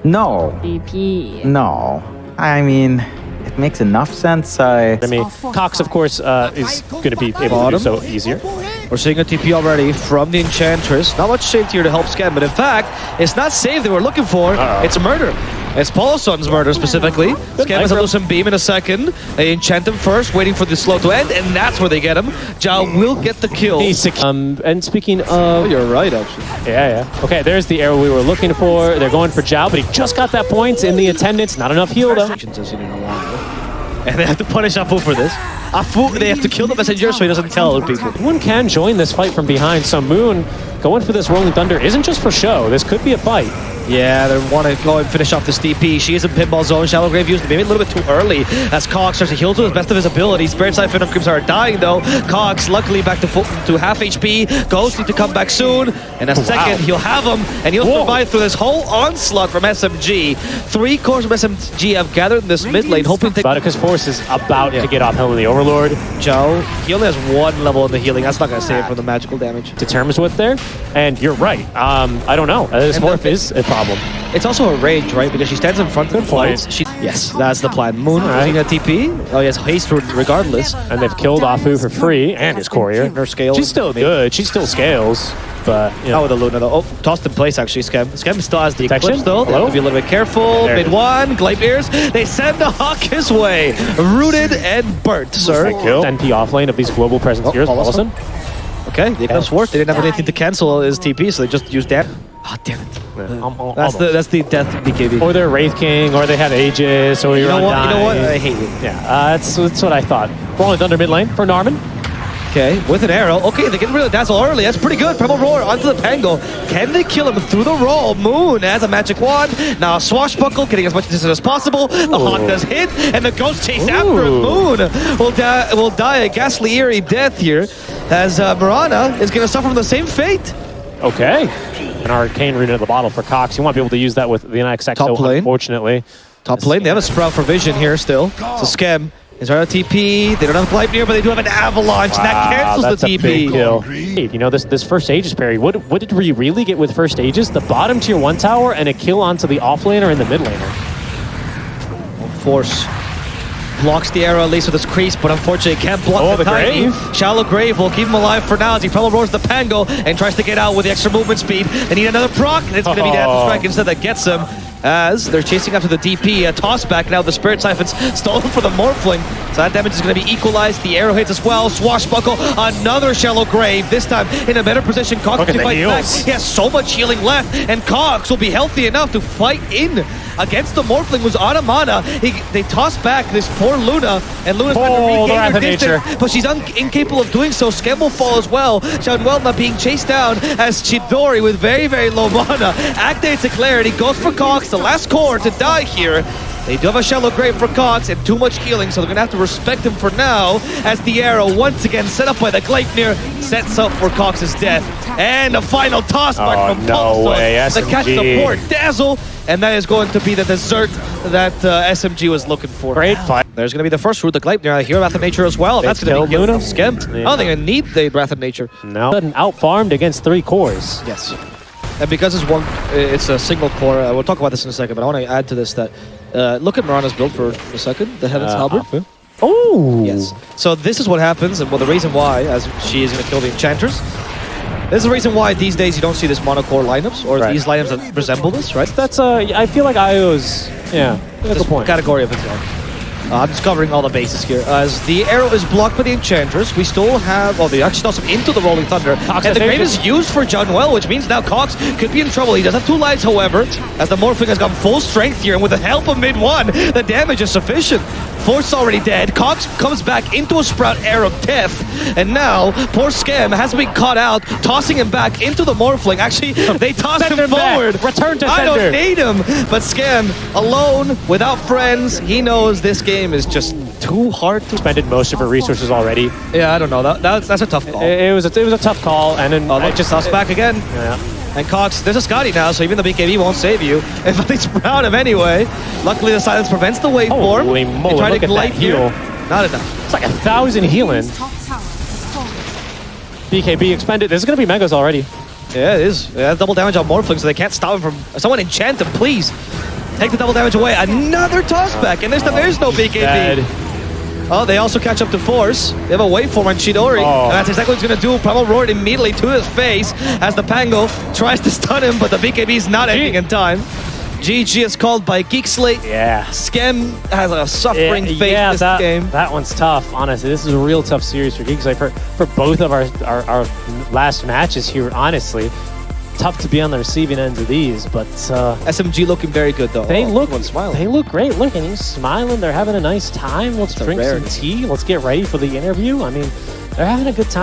No. DP. No. I mean, it makes enough sense. I mean, Cox, of course, is going to be able to do so easier. We're seeing a TP already from the Enchantress. Not much saved here to help Scam, but in fact, it's not save they were looking for. It's murder. It's Paulson's murder specifically. Scam has a loosen beam in a second. They enchant him first, waiting for the slow to end, and that's where they get him. Zhao will get the kill. And speaking of... Oh, you're right, actually. Yeah. Okay, there's the arrow we were looking for. They're going for Zhao, but he just got that point in the attendance. Not enough heal, though. And they have to punish Afu for this. Afu, they have to kill the messenger so he doesn't tell other people. Moon can join this fight from behind, so Moon going for this Rolling Thunder isn't just for show. This could be a fight. Yeah, they want to go and finish off this DP. She is in pinball zone. Shallow Grave used maybe a little bit too early as Cox starts to heal to the best of his ability. Spirit Siphon of Crimson are dying though. Cox, luckily back to half HP. Ghost need to come back soon. In a second, he'll have him, and he'll survive through this whole onslaught from SMG. 3 cores from SMG have gathered in this mid lane, hoping to... Batica's Force is about to get off hill in the Overlord. Joe, he only has 1 level in the healing. That's not going to save him from the magical damage. Determines what's there, and you're right. I don't know. This morph is a problem. It's also a rage, right? Because she stands in front of the fight. Yes, that's the plan. Moon using a TP. Oh, yes, haste regardless. And they've killed Afu for free, and his courier. Her scales. She's still good. She still scales, but you know. Not with a Luna though. Oh, tossed in place actually. Scam still has the Protection? Eclipse though. They have to be a little bit careful. Mid one, Gleipnirs. They send the Hawk his way. Rooted and burnt, sir. NP off lane of these global presence heroes. Paulson. Okay, the Eclipse worked. They didn't have anything to cancel his TP, so they just used that. Oh, damn it. That's the death BKB. Or they're Wraith King, or they have Aegis, or you're undying. You know what? I hate you. Yeah, that's what I thought. Rolling Thunder mid lane for Narman. Okay, with an arrow. Okay, they get rid of Dazzle early. That's pretty good. Pebble Roar onto the Pango. Can they kill him through the roll? Moon has a magic wand. Now Swashbuckle, getting as much distance as possible. The Hawk does hit, and the Ghost chase after him. Moon will die a ghastly, eerie death here, as Mirana is going to suffer from the same fate. Okay. An Arcane Rune in the bottle for Cox. You won't be able to use that with the NXX, Top lane. Unfortunately. Top lane, they have a Sprout for Vision here still. So Scam is right on TP. They don't have Gleipnir, but they do have an Avalanche, and that cancels the TP. Big kill. You know, this first Aegis parry, what did we really get with first Aegis? The bottom tier 1 tower and a kill onto the offlaner and the mid laner. Force blocks the arrow at least with his crease, but unfortunately can't block the tiny. grave. Shallow Grave will keep him alive for now as he Pebble Roars the Pango and tries to get out with the extra movement speed. They need another proc, and it's going to be the Anthem Strike instead that gets him. As they're chasing after the DP, a toss back now. The Spirit Siphon's stolen for the Morphling, so that damage is going to be equalized. The arrow hits as well. Swashbuckle, another Shallow Grave. This time in a better position. Cox can fight back. He has so much healing left, and Cox will be healthy enough to fight in against the Morphling, who's out of mana. They toss back this poor Luna, and Luna's trying to regain her distance, but she's incapable of doing so. Scam will fall as well. Shanwelna being chased down as Chidori with very, very low mana activates a clarity, goes for Cox, the last core to die here. They do have a Shallow Grave for Cox and too much healing, so they're going to have to respect him for now, as the arrow, once again set up by the Gleipnir, sets up for Cox's death. And a final toss back from Paulson to catch the poor Dazzle, and that is going to be the dessert that SMG was looking for. Great fight. There's going to be the first route, the Gleipnir, Hero Wrath of Nature as well. That's going to be Luna. Skemmed. I don't think I need the Wrath of Nature. No. Out-farmed against 3 cores. Yes. And because it's a single core, we'll talk about this in a second, but I want to add to this that look at Mirana's build for a second, the Heaven's Halberd. Oh! Yes. So this is what happens, and well, the reason why, as she is going to kill the Enchantress, this is the reason why these days you don't see this monocore lineups, or these lineups that resemble this, right? That's, I feel like IO's, that's a point. Category of its own. I'm just covering all the bases here. As the arrow is blocked by the Enchantress, we still have... Oh, they actually toss him into the Rolling Thunder. Cox and the Grave is used for Junwell, which means now Cox could be in trouble. He does have 2 lives, however, as the Morphling has got full strength here, and with the help of mid one, the damage is sufficient. Force already dead. Cox comes back into a Sprout Air of Death, and now poor Scam has been caught out, tossing him back into the Morphling. Actually, they toss him forward. Return to I sender. don't need him, but Scam, alone, without friends, he knows this game is just too hard to... Spended most of her resources already. Yeah, I don't know. That's a tough call. It was a tough call, and then it just toss back again. Yeah. And Cox, there's a Scotty now, so even the BKB won't save you. If they sprout him anyway. Luckily, the silence prevents the waveform. Holy moly, they try look to at that glide here. heal. Not enough. It's like 1,000 healing. BKB expended. There's going to be Megas already. Yeah, it is. It has double damage on Morphling, so they can't stop him from... Someone enchant him, please. Take the double damage away. Another toss back, and this time there's no BKB. Dead. Oh, they also catch up to Force. They have a waveform on Chidori. Oh. And that's exactly what he's going to do. Primal Roar immediately to his face as the Pango tries to stun him, but the BKB is not ending in time. GG is called by Geek Slate. Yeah. Skem has a suffering face this game. That one's tough, honestly. This is a real tough series for Geeks. Like for both of our last matches here, honestly. Tough to be on the receiving ends of these, but SMG looking very good though. They look great. Look, and he's smiling. They're having a nice time. Let's drink some tea. Let's get ready for the interview. I mean, they're having a good time.